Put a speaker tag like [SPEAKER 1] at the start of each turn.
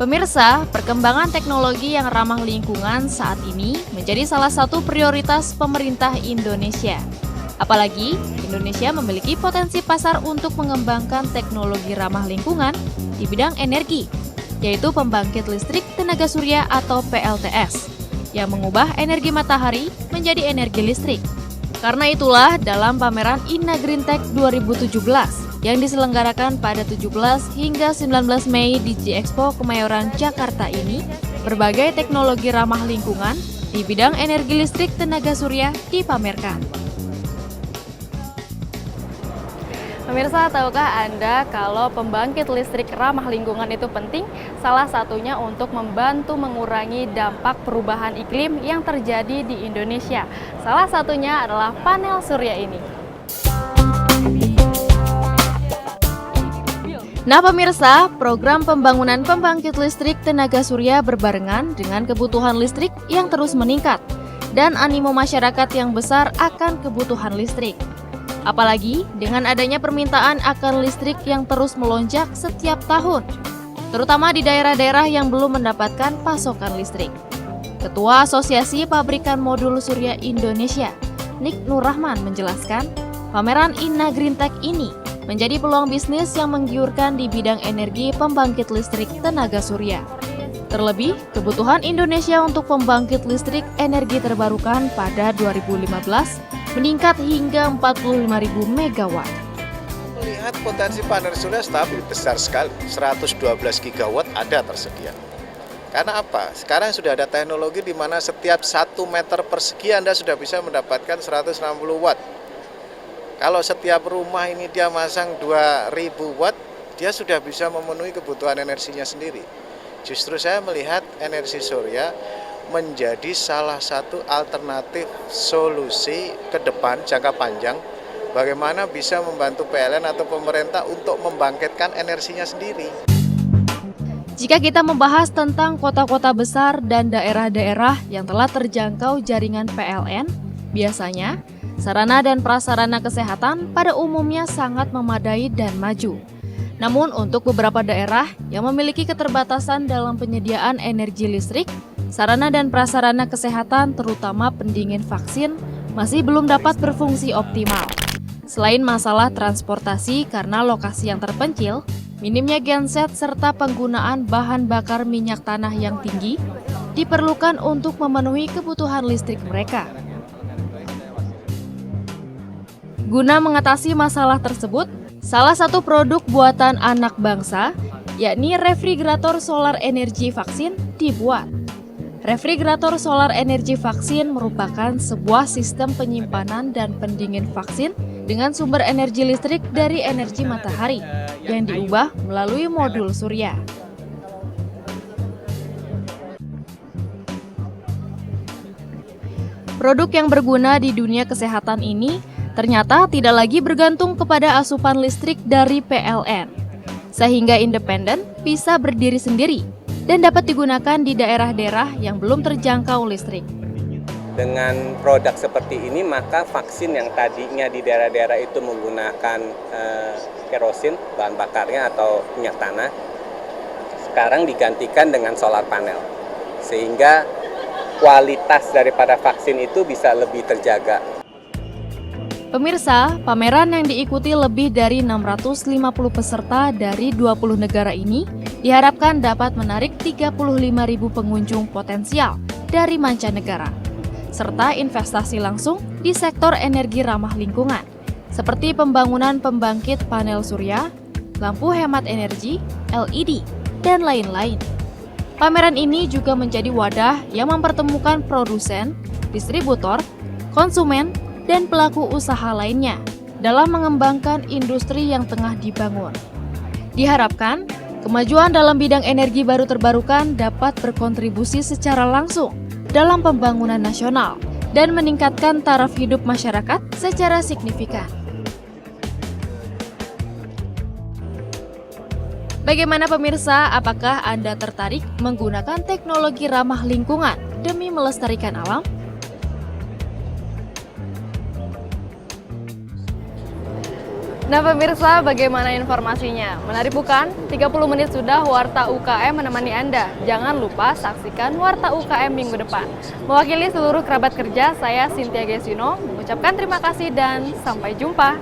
[SPEAKER 1] Pemirsa, perkembangan teknologi yang ramah lingkungan saat ini menjadi salah satu prioritas pemerintah Indonesia. Apalagi, Indonesia memiliki potensi pasar untuk mengembangkan teknologi ramah lingkungan di bidang energi, yaitu pembangkit listrik tenaga surya atau PLTS, yang mengubah energi matahari menjadi energi listrik. Karena itulah, dalam pameran Inna Green Tech 2017, yang diselenggarakan pada 17 hingga 19 Mei di G-Expo Kemayoran, Jakarta ini, berbagai teknologi ramah lingkungan di bidang energi listrik tenaga surya dipamerkan. Pemirsa, tahukah Anda kalau pembangkit listrik ramah lingkungan itu penting? Salah satunya untuk membantu mengurangi dampak perubahan iklim yang terjadi di Indonesia. Salah satunya adalah panel surya ini. Nah pemirsa, program pembangunan pembangkit listrik tenaga surya berbarengan dengan kebutuhan listrik yang terus meningkat dan animo masyarakat yang besar akan kebutuhan listrik. Apalagi dengan adanya permintaan akan listrik yang terus melonjak setiap tahun, terutama di daerah-daerah yang belum mendapatkan pasokan listrik. Ketua Asosiasi Pabrikan Modul Surya Indonesia, Nik Nurrahman menjelaskan, pameran Inna Green Tech ini menjadi peluang bisnis yang menggiurkan di bidang energi pembangkit listrik tenaga surya. Terlebih, kebutuhan Indonesia untuk pembangkit listrik energi terbarukan pada 2015 meningkat hingga 45.000 megawatt.
[SPEAKER 2] Melihat potensi panel surya stabil besar sekali, 112 gigawatt ada tersedia. Karena apa? Sekarang sudah ada teknologi di mana setiap 1 meter persegi Anda sudah bisa mendapatkan 160 watt. Kalau setiap rumah ini dia masang 2000 watt, dia sudah bisa memenuhi kebutuhan energinya sendiri. Justru saya melihat energi surya menjadi salah satu alternatif solusi ke depan jangka panjang bagaimana bisa membantu PLN atau pemerintah untuk membangkitkan energinya sendiri.
[SPEAKER 1] Jika kita membahas tentang kota-kota besar dan daerah-daerah yang telah terjangkau jaringan PLN, biasanya sarana dan prasarana kesehatan pada umumnya sangat memadai dan maju. Namun untuk beberapa daerah yang memiliki keterbatasan dalam penyediaan energi listrik, sarana dan prasarana kesehatan terutama pendingin vaksin masih belum dapat berfungsi optimal. Selain masalah transportasi karena lokasi yang terpencil, minimnya genset serta penggunaan bahan bakar minyak tanah yang tinggi diperlukan untuk memenuhi kebutuhan listrik mereka. Guna mengatasi masalah tersebut, salah satu produk buatan anak bangsa, yakni refrigerator solar energi vaksin, dibuat. Refrigerator solar energi vaksin merupakan sebuah sistem penyimpanan dan pendingin vaksin dengan sumber energi listrik dari energi matahari yang diubah melalui modul surya. Produk yang berguna di dunia kesehatan ini ternyata tidak lagi bergantung kepada asupan listrik dari PLN, sehingga independen bisa berdiri sendiri dan dapat digunakan di daerah-daerah yang belum terjangkau listrik.
[SPEAKER 3] Dengan produk seperti ini, maka vaksin yang tadinya di daerah-daerah itu menggunakan kerosin, bahan bakarnya atau minyak tanah, sekarang digantikan dengan solar panel, sehingga kualitas daripada vaksin itu bisa lebih terjaga.
[SPEAKER 1] Pemirsa, pameran yang diikuti lebih dari 650 peserta dari 20 negara ini diharapkan dapat menarik 35.000 pengunjung potensial dari mancanegara, serta investasi langsung di sektor energi ramah lingkungan, seperti pembangunan pembangkit panel surya, lampu hemat energi, LED, dan lain-lain. Pameran ini juga menjadi wadah yang mempertemukan produsen, distributor, konsumen, dan pelaku usaha lainnya dalam mengembangkan industri yang tengah dibangun. Diharapkan, kemajuan dalam bidang energi baru terbarukan dapat berkontribusi secara langsung dalam pembangunan nasional dan meningkatkan taraf hidup masyarakat secara signifikan. Bagaimana pemirsa, apakah Anda tertarik menggunakan teknologi ramah lingkungan demi melestarikan alam?
[SPEAKER 4] Nah pemirsa, bagaimana informasinya? Menarik bukan? 30 menit sudah Warta UKM menemani Anda. Jangan lupa saksikan Warta UKM minggu depan. Mewakili seluruh kerabat kerja, saya Cynthia Gesino mengucapkan terima kasih dan sampai jumpa.